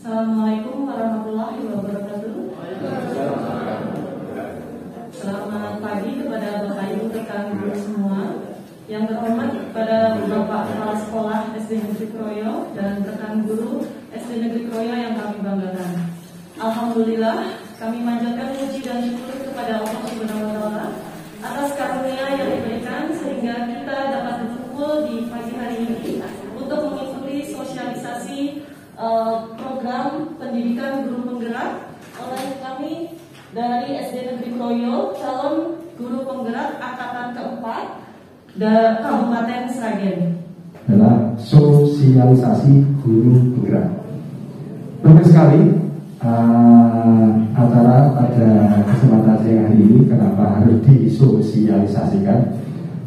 Assalamualaikum warahmatullahi wabarakatuh. Selamat pagi kepada Bapak Ibu rekan guru semua. Yang terhormat kepada Bapak Kepala Sekolah SD Negeri Kroyo dan rekan guru SD Negeri Kroyo yang kami banggakan. Alhamdulillah, kami manjatkan puji dan syukur kepada Allah Subhanahu wa Ta'ala atas karunia yang diberikan sehingga kita dapat berkumpul di pagi hari ini untuk mengikuti sosialisasi program pendidikan guru penggerak oleh kami dari SD Negeri Kroyo, calon guru penggerak angkatan keempat Kabupaten Sragen. Adalah sosialisasi guru penggerak. Benar sekali, acara pada kesempatan siang hari ini kenapa harus disosialisasikan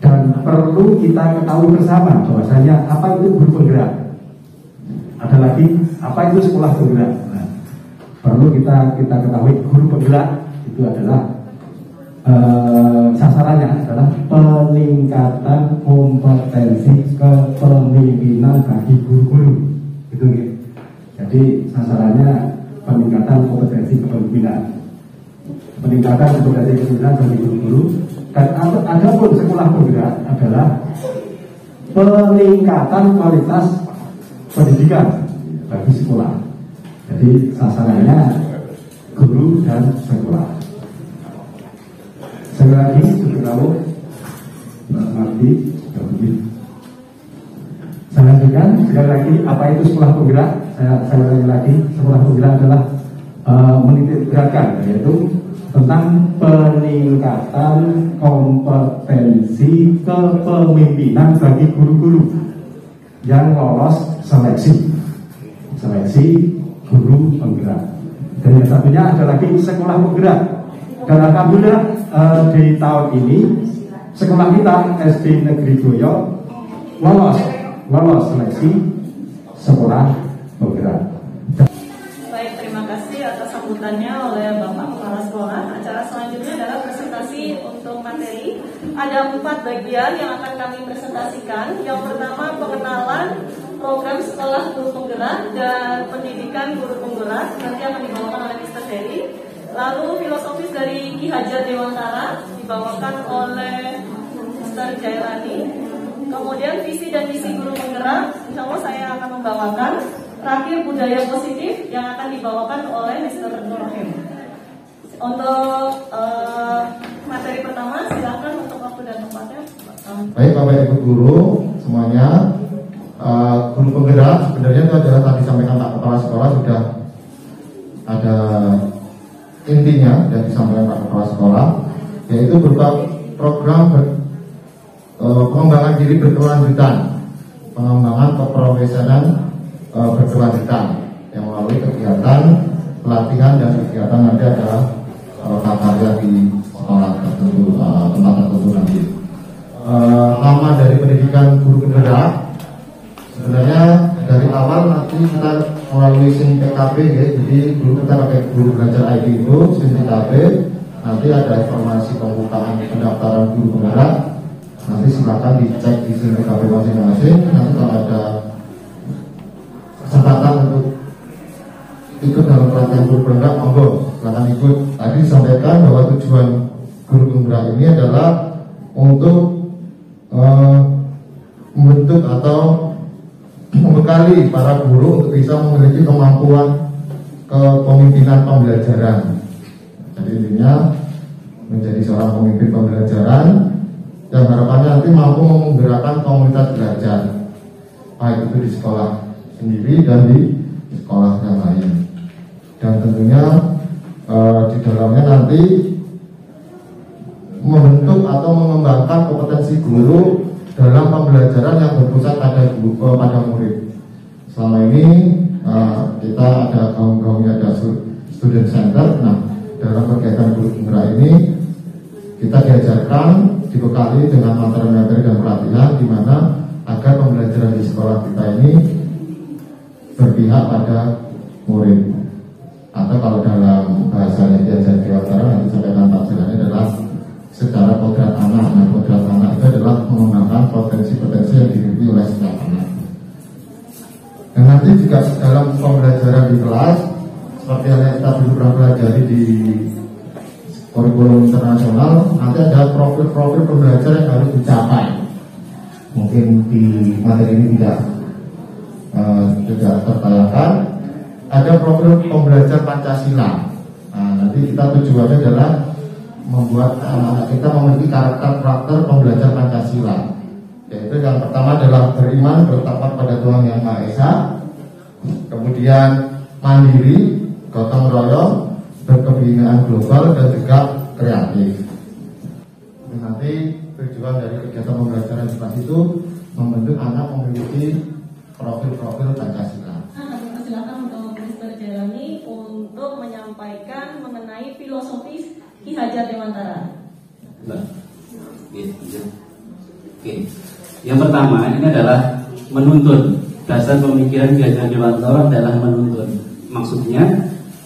dan perlu kita ketahui bersama bahwasanya apa itu guru penggerak. Ada lagi apa itu sekolah penggerak. Nah, perlu kita ketahui guru penggerak itu adalah sasarannya adalah peningkatan kompetensi kepemimpinan bagi guru-guru. Itu gitu. Jadi sasarannya peningkatan kompetensi kepemimpinan, peningkatan kompetensi kepemimpinan bagi guru-guru. Dan ada pun sekolah penggerak adalah peningkatan kualitas pendidikan bagi sekolah. Jadi sasarannya guru dan sekolah. Sekali lagi, saudara Marti, saya lanjutkan sekali lagi apa itu sekolah penggerak. Saya ulangi lagi, sekolah penggerak adalah menitik beratkan, yaitu tentang peningkatan kompetensi kepemimpinan bagi guru-guru yang lolos seleksi guru penggerak. Dan yang satunya ada lagi sekolah penggerak. Dan alhamdulillah di tahun ini sekolah kita SD Negeri Kroyo lolos seleksi sekolah penggerak. Baik, terima kasih atas sambutannya oleh Bapak Kepala Sekolah. Acara selanjutnya adalah presentasi untuk materi. Ada 4 bagian yang akan kami presentasikan. Yang pertama, pengenalan program sekolah guru penggerak dan pendidikan guru penggerak nanti akan dibawakan oleh Mr. Heri. Lalu filosofis dari Ki Hajar Dewantara dibawakan oleh Mr. Jailani. Kemudian visi dan misi guru penggerak, insya Allah saya akan membawakan. Terakhir budaya positif yang akan dibawakan oleh Mr. Nurhim. Untuk materi pertama, silakan untuk waktu dan tempatnya. Baik Bapak Ibu guru semuanya, guru penggerak sebenarnya itu adalah tadi disampaikan Pak Kepala Sekolah, sudah ada intinya yang disampaikan Pak Kepala Sekolah, yaitu berupa program pengembangan diri berkelanjutan, pengembangan keprofesionalan berkelanjutan yang melalui kegiatan pelatihan dan kegiatan nanti adalah karya di sekolah tertentu, tempat tertentu nanti. Lama dari pendidikan guru penggerak sebenarnya dari awal nanti kita melalui SIM PKB ya, jadi dulu kita pakai guru belajar ID itu SIM PKB, nanti ada informasi pembukaan pendaftaran guru penggerak, nanti silakan dicek di SIM PKB masing-masing. Nanti kalau ada kesempatan untuk ikut dalam pelatihan guru penggerak, monggo silakan ikut. Tadi disampaikan bahwa tujuan guru penggerak ini adalah untuk membentuk atau membekali para guru untuk bisa memiliki kemampuan kepemimpinan pembelajaran. Jadi intinya menjadi seorang pemimpin pembelajaran yang harapannya nanti mampu menggerakkan komunitas belajar, baik itu di sekolah sendiri dan di sekolah yang lain. Dan tentunya di dalamnya nanti membentuk atau mengembangkan kompetensi guru dalam pembelajaran yang berpusat pada murid. Selama ini kita ada gaung-gaungnya, ada student center. Nah, dalam kegiatan guru penggerak ini kita diajarkan, dibekali dengan materi-materi dan pelatihan di mana agar pembelajaran di sekolah kita ini berpihak pada murid. Atau kalau dalam bahasanya diajar Dewantara nanti sampaikan tafsirannya adalah secara kodrat anak. Nah, kodrat anak itu adalah mengembangkan potensi-potensi yang dimiliki oleh setiap anak. Dan nanti juga dalam pembelajaran di kelas, seperti yang kita dulu pernah pelajari di kurikulum internasional, nanti ada profil-profil pembelajar yang harus dicapai. Mungkin di materi ini tidak tertayangkan. Ada profil pembelajar Pancasila. Nah, nanti kita tujuannya adalah membuat anak-anak kita memiliki karakter pembelajar Pancasila. Yaitu yang pertama adalah beriman, bertakwa pada Tuhan Yang Maha Esa. Kemudian mandiri, gotong royong, berkebinaan global, dan juga kreatif. Nanti tujuan dari kegiatan pembelajaran di kelas itu membentuk anak memiliki profil-profil Pancasila. Silakan untuk Mr. Jeremy untuk menyampaikan mengenai filosofis Ki Hajar Dewantara. Oke. Yang pertama ini adalah menuntun. Dasar pemikiran Ki Hajar Dewantara adalah menuntun. Maksudnya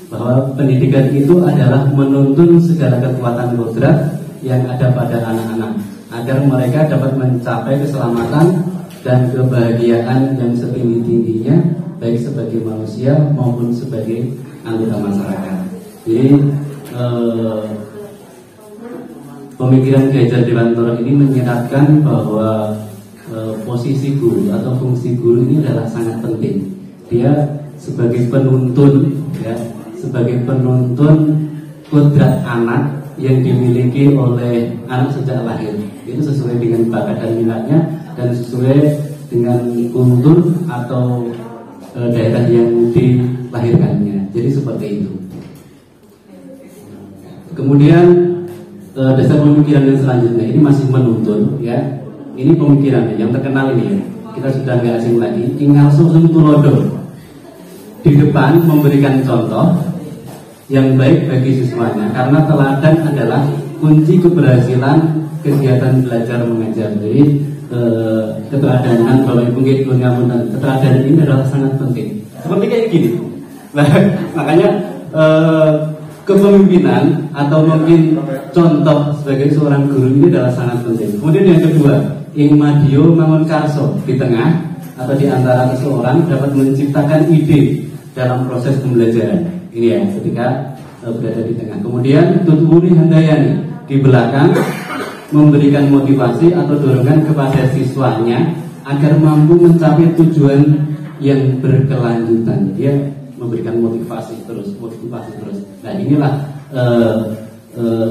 bahwa pendidikan itu adalah menuntun segala kekuatan kodrat yang ada pada anak-anak agar mereka dapat mencapai keselamatan dan kebahagiaan yang setinggi-tingginya, baik sebagai manusia maupun sebagai anggota masyarakat. Jadi pemikiran Ki Hajar Dewantara ini menyeratkan bahwa posisi guru atau fungsi guru ini adalah sangat penting. Dia sebagai penuntun, ya, sebagai penuntun kodrat anak yang dimiliki oleh anak sejak lahir. Itu sesuai dengan bakat dan minatnya dan sesuai dengan kultur atau daerah yang dilahirkannya. Jadi seperti itu. Kemudian dasar pemikiran yang selanjutnya ini masih menuntun, ya. Ini pemikirannya yang terkenal ini, ya. Kita sudah nggak asing lagi. Ingal susung tulodo. Di depan memberikan contoh yang baik bagi siswanya, karena teladan adalah kunci keberhasilan kegiatan belajar mengajar. Jadi keteladanan Bapak Ibu keteladanan ini adalah sangat penting. Seperti kayak gini. Nah, makanya kepemimpinan atau mungkin contoh sebagai seorang guru ini adalah sangat penting. Kemudian yang kedua, ing madio mangun karso, di tengah atau di antara seseorang dapat menciptakan ide dalam proses pembelajaran. Ini ya, ketika berada di tengah. Kemudian tuturi handayani, di belakang memberikan motivasi atau dorongan kepada siswanya agar mampu mencapai tujuan yang berkelanjutan. Dia memberikan motivasi terus. Nah, inilah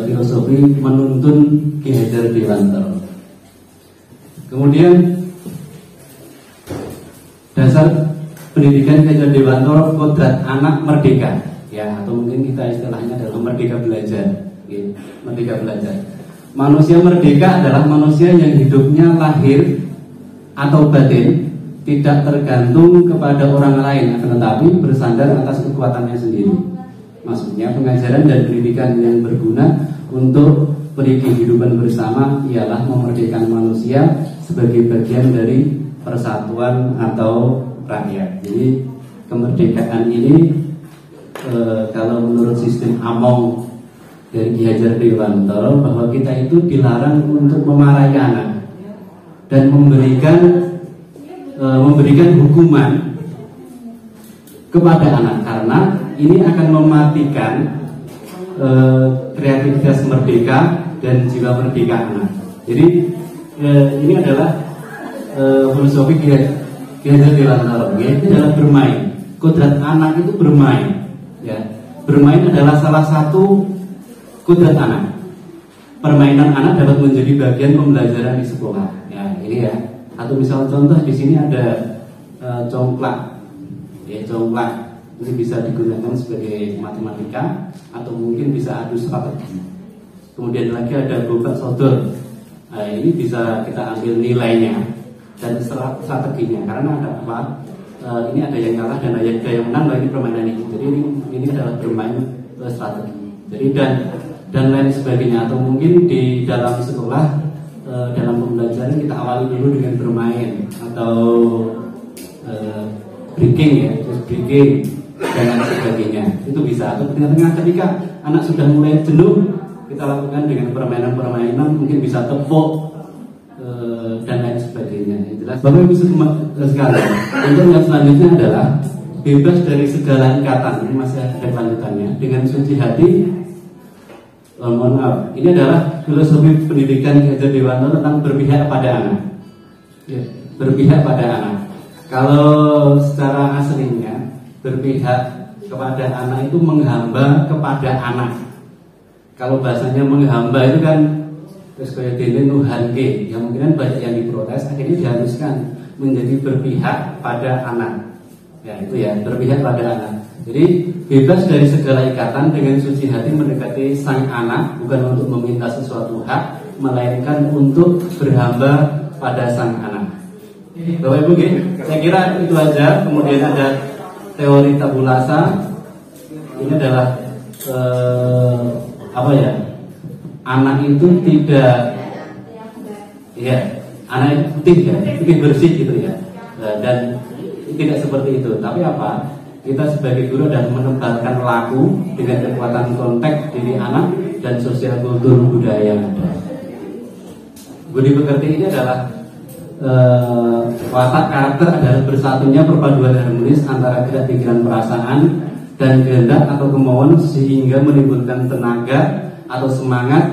filosofi menuntun Ki Hajar Dewantara. Kemudian dasar pendidikan Ki Hajar Dewantara kodrat anak merdeka, ya, atau mungkin kita istilahnya adalah merdeka belajar, ya, merdeka belajar. Manusia merdeka adalah manusia yang hidupnya lahir atau batin tidak tergantung kepada orang lain, akan tetapi bersandar atas kekuatannya sendiri. Maksudnya pengajaran dan pendidikan yang berguna untuk kehidupan bersama ialah memerdekakan manusia sebagai bagian dari persatuan atau rakyat. Jadi kemerdekaan ini kalau menurut sistem Among dari Ki Hajar Dewantara, bahwa kita itu dilarang untuk memarahi anak dan memberikan hukuman kepada anak, karena ini akan mematikan kreativitas merdeka dan jiwa merdeka anak. Jadi ini adalah filosofi Ki Hajar Dewantara, yaitu adalah bermain. Kodrat anak itu bermain, ya. Bermain adalah salah satu kodrat anak. Permainan anak dapat menjadi bagian pembelajaran di sekolah. Ya, ini ya. Atau misal contoh di sini ada congklak. Ya, congklak ini bisa digunakan sebagai matematika atau mungkin bisa adu strategi. Kemudian lagi ada bobat sodor. Nah, ini bisa kita ambil nilainya dan strateginya, karena ada apa? Ini ada yang kalah dan ada yang menang. Ini permainan ini. Jadi ini adalah bermain strategi. Jadi dan lain sebagainya. Atau mungkin di dalam sekolah dalam pembelajaran kita awali dulu dengan bermain atau breaking, ya, breaking dan lain sebagainya. Itu bisa. Atau tengah-tengah ketika anak sudah mulai jenuh, kita lakukan dengan permainan-permainan, mungkin bisa tepuk dan lain sebagainya. Jelas Bapak Ibu sekalian. Untuk yang selanjutnya adalah bebas dari segala ikatan. Ini masih ada lanjutannya. Dengan suci hati. Mohon maaf. Ini adalah filosofi pendidikan Ki Hajar Dewantara tentang berpihak pada anak. Ya, berpihak pada anak. Kalau secara aslinya berpihak kepada anak itu menghamba kepada anak. Kalau bahasanya menghamba itu kan terus kayak dene nuhanke, yang mungkin banyak yang diprotes, akhirnya diharuskan menjadi berpihak pada anak. Ya itu ya, berpihak pada anak. Jadi bebas dari segala ikatan dengan suci hati mendekati sang anak, bukan untuk meminta sesuatu hak, melainkan untuk berhamba pada sang anak. Bapak Ibu, saya kira itu aja. Kemudian ada teori tabulasa. Ini adalah apa ya? Anak itu tidak, ya, anak itu putih ya, putih bersih gitu ya, dan tidak seperti itu. Tapi apa? Kita sebagai guru dan menempatkan laku dengan kekuatan konteks diri anak dan sosial kultur budaya yang ada. Budi pekerti ini adalah watak karakter adalah bersatunya perpaduan harmonis antara gerak pikiran perasaan dan kehendak atau kemauan sehingga menimbulkan tenaga atau semangat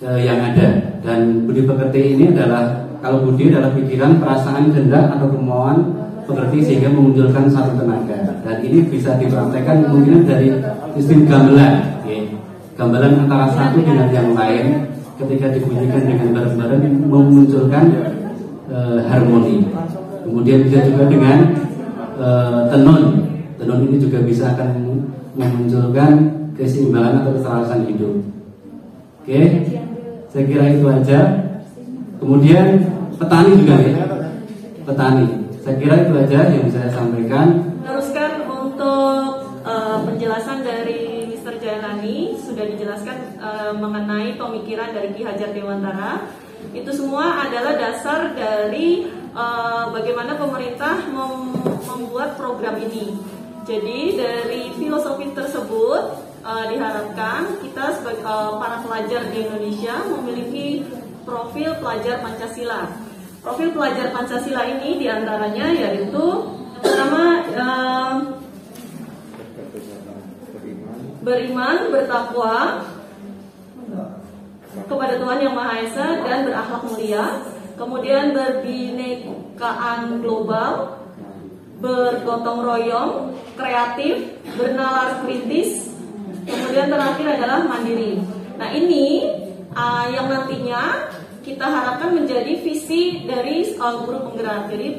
yang ada. Dan budi pekerti ini adalah, kalau budi adalah pikiran, perasaan, kehendak atau kemauan pekerti sehingga memunculkan satu tenaga. Dan ini bisa dipraktekkan kemungkinan dari sistem gamelan, gamelan antara satu dengan yang lain ketika dibunyikan dengan bareng-bareng memunculkan harmoni. Kemudian bisa juga dengan tenun. Tenun ini juga bisa akan memunculkan keseimbangan atau keselarasan hidup. Oke, saya kira itu aja. Kemudian petani juga ya, petani. Saya kira itu aja yang saya sampaikan. Teruskan untuk penjelasan dari Mr. Jailani sudah dijelaskan mengenai pemikiran dari Ki Hajar Dewantara. Itu semua adalah dasar dari bagaimana pemerintah membuat program ini. Jadi dari filosofi tersebut diharapkan kita sebagai para pelajar di Indonesia memiliki profil pelajar Pancasila. Profil pelajar Pancasila ini diantaranya yaitu pertama beriman, bertakwa kepada Tuhan Yang Maha Esa dan berakhlak mulia. Kemudian berbinekaan global, bergotong royong, kreatif, bernalar kritis. Kemudian terakhir adalah mandiri. Nah ini yang nantinya kita harapkan menjadi visi dari guru penggerak. Jadi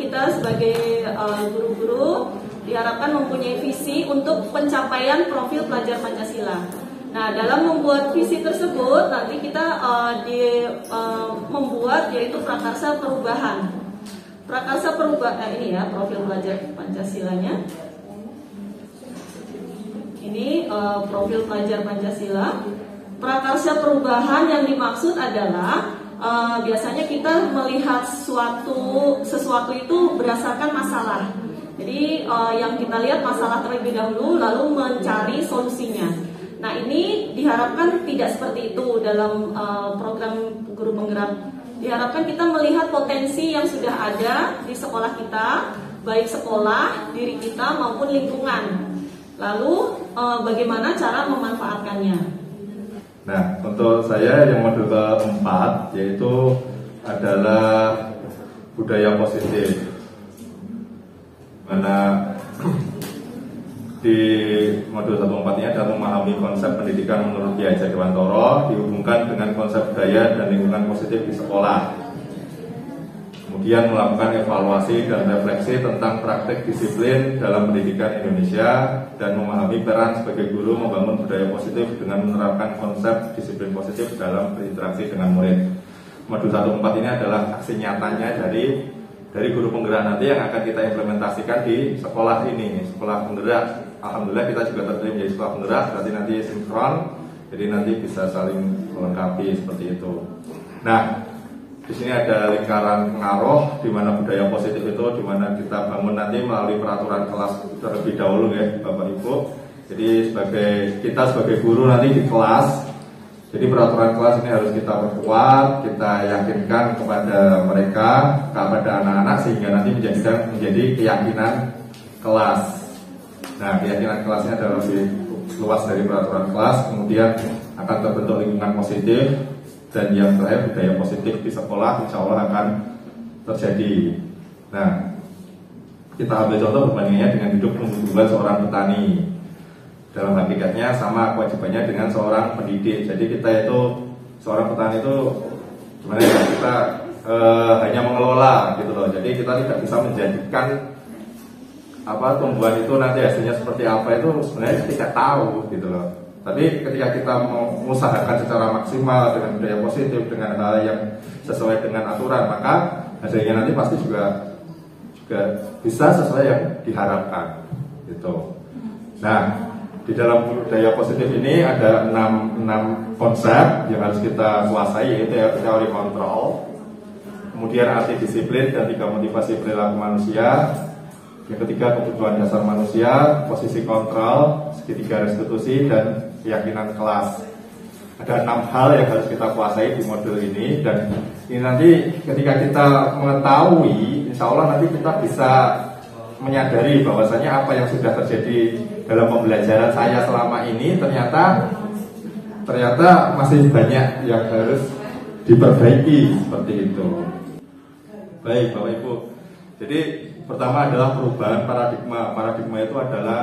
kita sebagai guru-guru diharapkan mempunyai visi untuk pencapaian profil pelajar Pancasila. Nah dalam membuat visi tersebut nanti kita membuat yaitu prakarsa perubahan. Prakarsa perubahan ini ya profil pelajar Pancasilanya. Ini profil pelajar Pancasila. Prakarsa perubahan yang dimaksud adalah biasanya kita melihat sesuatu itu berdasarkan masalah. Jadi yang kita lihat masalah terlebih dahulu lalu mencari solusinya. Nah ini diharapkan tidak seperti itu dalam program guru penggerak. Diharapkan kita melihat potensi yang sudah ada di sekolah kita, baik sekolah, diri kita maupun lingkungan. Lalu bagaimana cara memanfaatkannya? Nah, untuk saya yang modul keempat yaitu adalah budaya positif. Mana di modul 14 ini adalah memahami konsep pendidikan menurut Ki Hajar Dewantara dihubungkan dengan konsep budaya dan lingkungan positif di sekolah. Kemudian melakukan evaluasi dan refleksi tentang praktik disiplin dalam pendidikan Indonesia dan memahami peran sebagai guru membangun budaya positif dengan menerapkan konsep disiplin positif dalam berinteraksi dengan murid. Modul 14 ini adalah aksi nyatanya dari guru penggerak nanti yang akan kita implementasikan di sekolah ini, sekolah penggerak. Alhamdulillah kita juga terpilih menjadi sekolah penggerak, berarti nanti sinkron, jadi nanti bisa saling melengkapi seperti itu. Nah, di sini ada lingkaran pengaruh di mana budaya positif itu di mana kita bangun nanti melalui peraturan kelas terlebih dahulu ya Bapak Ibu. Jadi kita sebagai guru nanti di kelas Jadi peraturan kelas ini harus kita perkuat, kita yakinkan kepada mereka, kepada anak-anak sehingga nanti menjadi keyakinan kelas. Nah, keyakinan kelasnya adalah lebih luas dari peraturan kelas, kemudian akan terbentuk lingkungan positif, dan yang terakhir budaya positif di sekolah insya Allah akan terjadi. Nah, kita ambil contoh perbandingannya dengan hidup kehidupan seorang petani. Dalam hakikatnya sama kewajibannya dengan seorang pendidik. Jadi kita itu seorang petani itu gimana ya, kita hanya mengelola gitu loh. Jadi kita tidak bisa menjadikan tumbuhan itu nanti hasilnya seperti apa itu sebenarnya tidak tahu gitu loh. Tapi ketika kita mengusahakan secara maksimal dengan budaya positif, dengan hal yang sesuai dengan aturan, maka hasilnya nanti pasti juga bisa sesuai yang diharapkan gitu. Nah, di dalam budaya positif ini ada 6 konsep yang harus kita kuasai, yaitu teori kontrol, kemudian arti disiplin dan 3 motivasi perilaku manusia, yang ketiga kebutuhan dasar manusia, posisi kontrol, segitiga restitusi, dan keyakinan kelas. Ada 6 hal yang harus kita kuasai di modul ini, dan ini nanti ketika kita mengetahui, insya Allah nanti kita bisa menyadari bahwasanya apa yang sudah terjadi dalam pembelajaran saya selama ini ternyata masih banyak yang harus diperbaiki seperti itu. Baik Bapak Ibu, jadi pertama adalah perubahan paradigma. Paradigma itu adalah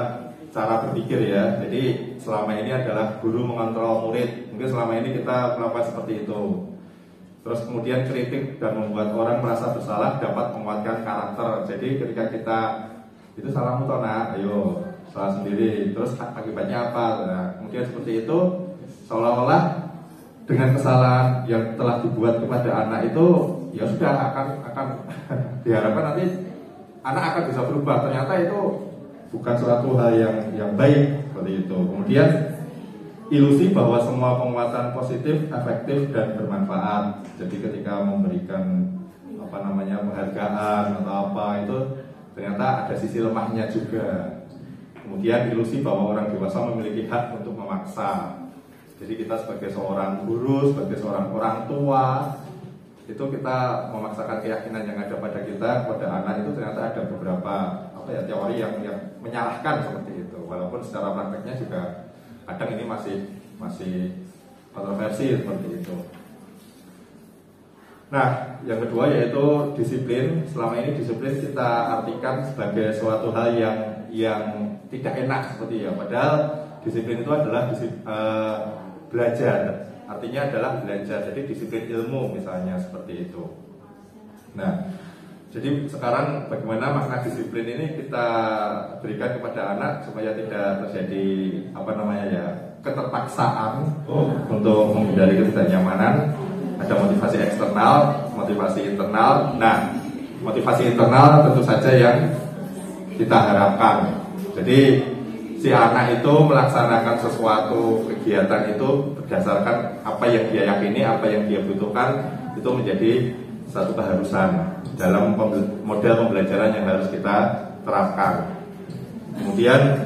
cara berpikir ya. Jadi selama ini adalah guru mengontrol murid. Mungkin selama ini kita melakukan seperti itu. Terus kemudian kritik dan membuat orang merasa bersalah dapat menguatkan karakter. Jadi ketika kita itu salahmu toh nak, ayo salah sendiri. Terus akibatnya apa? Nah, kemudian seperti itu seolah-olah dengan kesalahan yang telah dibuat kepada anak itu ya sudah akan diharapkan nanti anak akan bisa berubah. Ternyata itu bukan suatu hal yang baik seperti itu. Kemudian ilusi bahwa semua penguatan positif, efektif dan bermanfaat. Jadi ketika memberikan penghargaan atau apa itu ternyata ada sisi lemahnya juga. Kemudian ilusi bahwa orang dewasa memiliki hak untuk memaksa. Jadi kita sebagai seorang guru, sebagai seorang orang tua, itu kita memaksakan keyakinan yang ada pada kita, kepada anak itu ternyata ada beberapa teori yang menyalahkan seperti itu. Walaupun secara prakteknya juga kadang ini masih kontroversi seperti itu. Nah, yang kedua yaitu disiplin. Selama ini disiplin kita artikan sebagai suatu hal yang tidak enak seperti ya. Padahal disiplin itu adalah belajar. Artinya adalah belajar. Jadi disiplin ilmu misalnya seperti itu. Nah, jadi sekarang bagaimana makna disiplin ini kita berikan kepada anak supaya tidak terjadi keterpaksaan untuk menghindari ketidaknyamanan. Ada motivasi eksternal, motivasi internal. Nah, motivasi internal tentu saja yang kita harapkan. Jadi si anak itu melaksanakan sesuatu kegiatan itu berdasarkan apa yang dia yakini, apa yang dia butuhkan, itu menjadi satu keharusan dalam model pembelajaran yang harus kita terapkan. Kemudian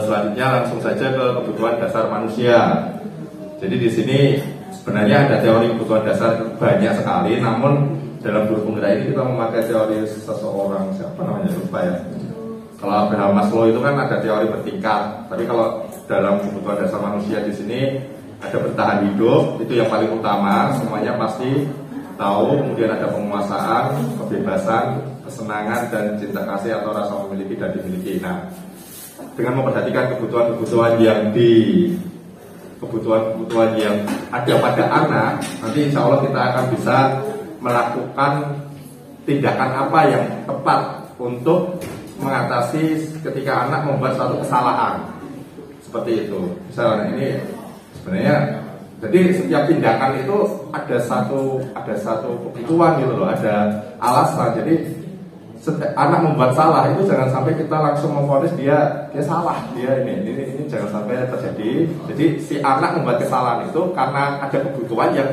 selanjutnya langsung saja ke kebutuhan dasar manusia. Jadi di sini sebenarnya ada teori kebutuhan dasar banyak sekali, namun dalam guru penggerak ini kita memakai teori seseorang, siapa namanya lupa ya. Kalau Abraham Maslow itu kan ada teori bertingkat, tapi kalau dalam kebutuhan dasar manusia di sini ada bertahan hidup, itu yang paling utama, semuanya pasti tahu. Kemudian ada penguasaan, kebebasan, kesenangan dan cinta kasih atau rasa memiliki dan dimiliki. Nah, dengan memperhatikan kebutuhan-kebutuhan yang ada pada anak, nanti insya Allah kita akan bisa melakukan tindakan apa yang tepat untuk mengatasi ketika anak membuat suatu kesalahan seperti itu. Misalnya ini sebenarnya, jadi setiap tindakan itu ada satu kebutuhan gitu loh, ada alasan. Jadi anak membuat salah itu jangan sampai kita langsung memvonis dia salah, ini jangan sampai terjadi. Jadi si anak membuat kesalahan itu karena ada kebutuhan yang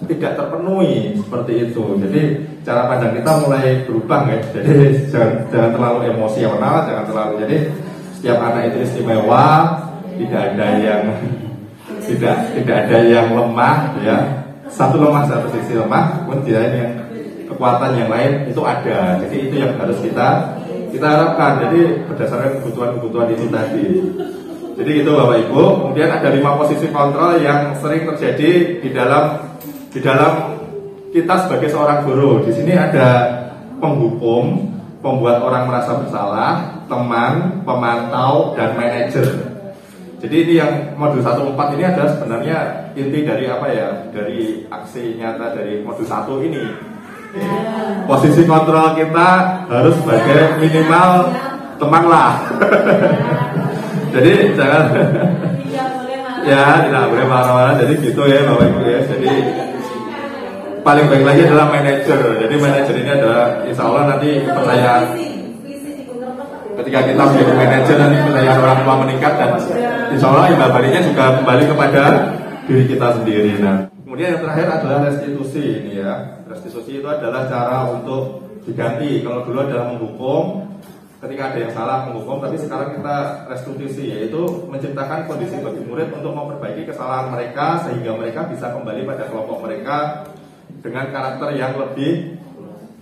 tidak terpenuhi seperti itu. Jadi cara pandang kita mulai berubah ya. Jadi jangan terlalu emosional, jangan terlalu. Jadi setiap anak itu istimewa, tidak ada yang tidak ada yang lemah ya, satu lemah satu sisi lemah, kemudian yang kekuatan yang lain itu ada. Jadi itu yang harus kita harapkan. Jadi berdasarkan kebutuhan itu tadi. Jadi itu Bapak Ibu. Kemudian ada 5 posisi kontrol yang sering terjadi di dalam kita sebagai seorang guru. Di sini ada penghukum, pembuat orang merasa bersalah, teman, pemantau, dan manajer. Jadi ini yang modul 1.4 ini adalah sebenarnya inti dari apa ya? Dari aksi nyata dari modul 1 ini. Posisi kontrol kita harus sebagai minimal teman lah. Jadi jangan ya tidak boleh marah-marah. Jadi gitu ya Bapak Ibu ya. Jadi paling baik lagi adalah manajer. Jadi manajer ini adalah insya Allah nanti kepercayaan. Ketika kita menjadi manajer nanti kepercayaan orang tua meningkat dan insya Allah imbal baliknya juga kembali kepada diri kita sendiri. Nah, kemudian yang terakhir adalah restitusi ini ya. Restitusi itu adalah cara untuk diganti. Kalau dulu adalah menghukum, ketika ada yang salah menghukum, tapi sekarang kita restitusi, yaitu menciptakan kondisi bagi murid untuk memperbaiki kesalahan mereka sehingga mereka bisa kembali pada kelompok mereka dengan karakter yang lebih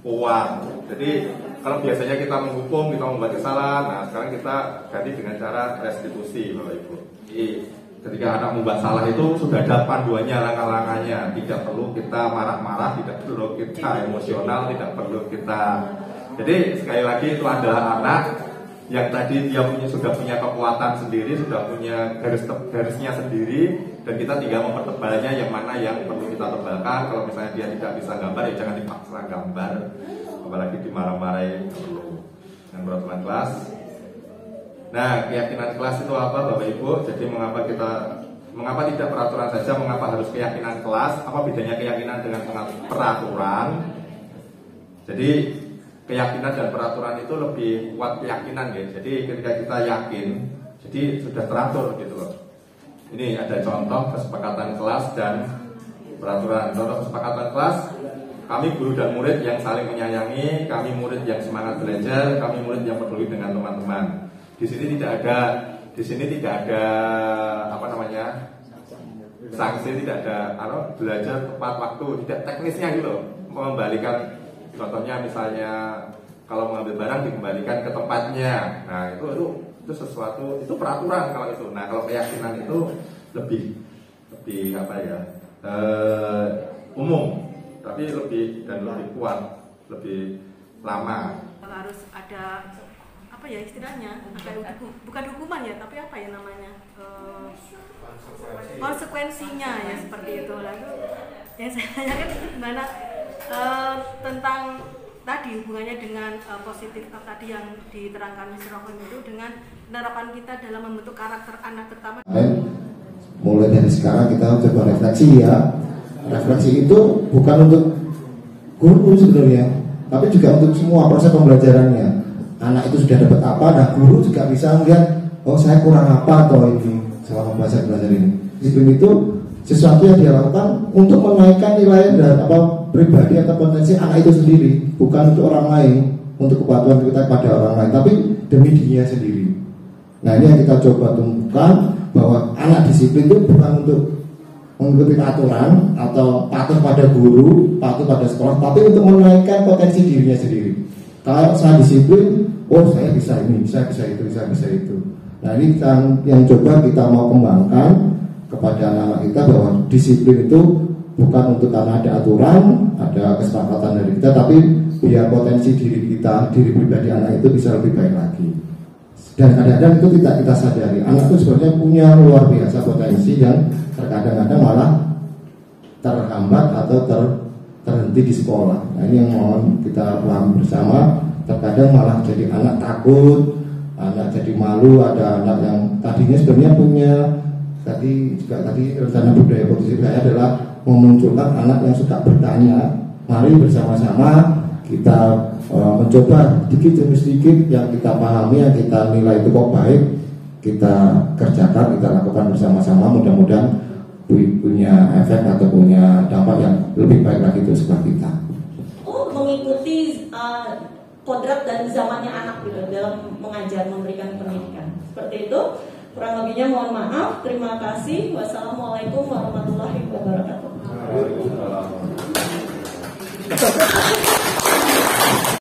kuat. Jadi kalau biasanya kita menghukum, kita membuat kesalahan, nah sekarang kita ganti dengan cara restitusi, Bapak Ibu. Jadi ketika anak membuat salah itu sudah ada panduannya, langkah-langkahnya. Tidak perlu kita marah-marah, tidak perlu kita emosional, tidak perlu kita. Jadi sekali lagi itu adalah anak yang tadi dia sudah punya kekuatan sendiri, sudah punya garisnya sendiri, dan kita tinggal mempertebalnya yang mana yang perlu kita tebalkan. Kalau misalnya dia tidak bisa gambar, ya jangan dipaksa gambar, apalagi dimarah-marahin. Dengan peraturan kelas. Nah, keyakinan kelas itu apa Bapak Ibu? Jadi mengapa tidak peraturan saja, mengapa harus keyakinan kelas? Apa bedanya keyakinan dengan peraturan? Jadi keyakinan dan peraturan itu lebih kuat keyakinan ya. Jadi ketika kita yakin, jadi sudah teratur gitu loh. Ini ada contoh kesepakatan kelas dan peraturan. Contoh kesepakatan kelas, kami guru dan murid yang saling menyayangi, kami murid yang semangat belajar, kami murid yang peduli dengan teman-teman. Di sini tidak ada apa namanya? Sanksi, tidak ada belajar tepat waktu, tidak teknisnya gitu loh. Mengembalikan, contohnya misalnya kalau mengambil barang dikembalikan ke tempatnya. Nah, itu sesuatu, itu peraturan kalau itu. Nah, kalau keyakinan itu lebih apa ya? Umum, tapi lebih kuat, lebih lama. Harus ada apa ya istilahnya? Bukan hukuman ya, tapi apa ya namanya? Konsekuensinya ya seperti itu. Lalu yang saya tanyakan itu gimana tentang tadi hubungannya dengan positif tadi yang diterangkan Mr. Rohim itu dengan penerapan kita dalam membentuk karakter anak terutama. Mulai dari sekarang kita coba refleksi ya. Refleksi itu bukan untuk guru sebenarnya, tapi juga untuk semua proses pembelajarannya. Anak itu sudah dapat apa, nah guru juga bisa melihat, oh saya kurang apa atau ini selama belajar ini. Disiplin itu sesuatu yang dilakukan untuk menaikkan nilai dan pribadi atau potensi anak itu sendiri, bukan untuk orang lain, untuk kepatuhan kita pada orang lain, tapi demi dirinya sendiri. Nah ini yang kita coba tumbuhkan, bahwa anak disiplin itu bukan untuk mengikuti aturan atau patuh pada guru, patuh pada sekolah, tapi untuk menaikkan potensi dirinya sendiri. Kalau saya disiplin, oh saya bisa ini, saya bisa itu, saya bisa itu. Nah ini yang coba kita mau kembangkan kepada anak-anak kita, bahwa disiplin itu bukan untuk karena ada aturan, ada kesepakatan dari kita, tapi biar potensi diri kita, diri pribadi anak itu bisa lebih baik lagi. Dan kadang-kadang itu tidak kita sadari, anak itu sebenarnya punya luar biasa potensi yang terkadang-kadang malah terhambat atau terhenti di sekolah. Nah ini yang mohon kita pahami bersama. Terkadang malah jadi anak takut, anak jadi malu, ada anak yang tadinya sebenarnya punya tadi rencana budaya positif saya adalah memunculkan anak yang suka bertanya. Mari bersama-sama kita mencoba sedikit demi sedikit yang kita pahami, yang kita nilai itu kok baik, kita kerjakan, kita lakukan bersama-sama. Mudah-mudahan punya efek atau punya dampak yang lebih baik lagi untuk sekolah kita. Mengikuti kodrat dan zamannya anak gitu dalam mengajar, memberikan pendidikan seperti itu. Kurang lebihnya mohon maaf. Terima kasih. Wassalamualaikum warahmatullahi wabarakatuh. Waalaikumsalam.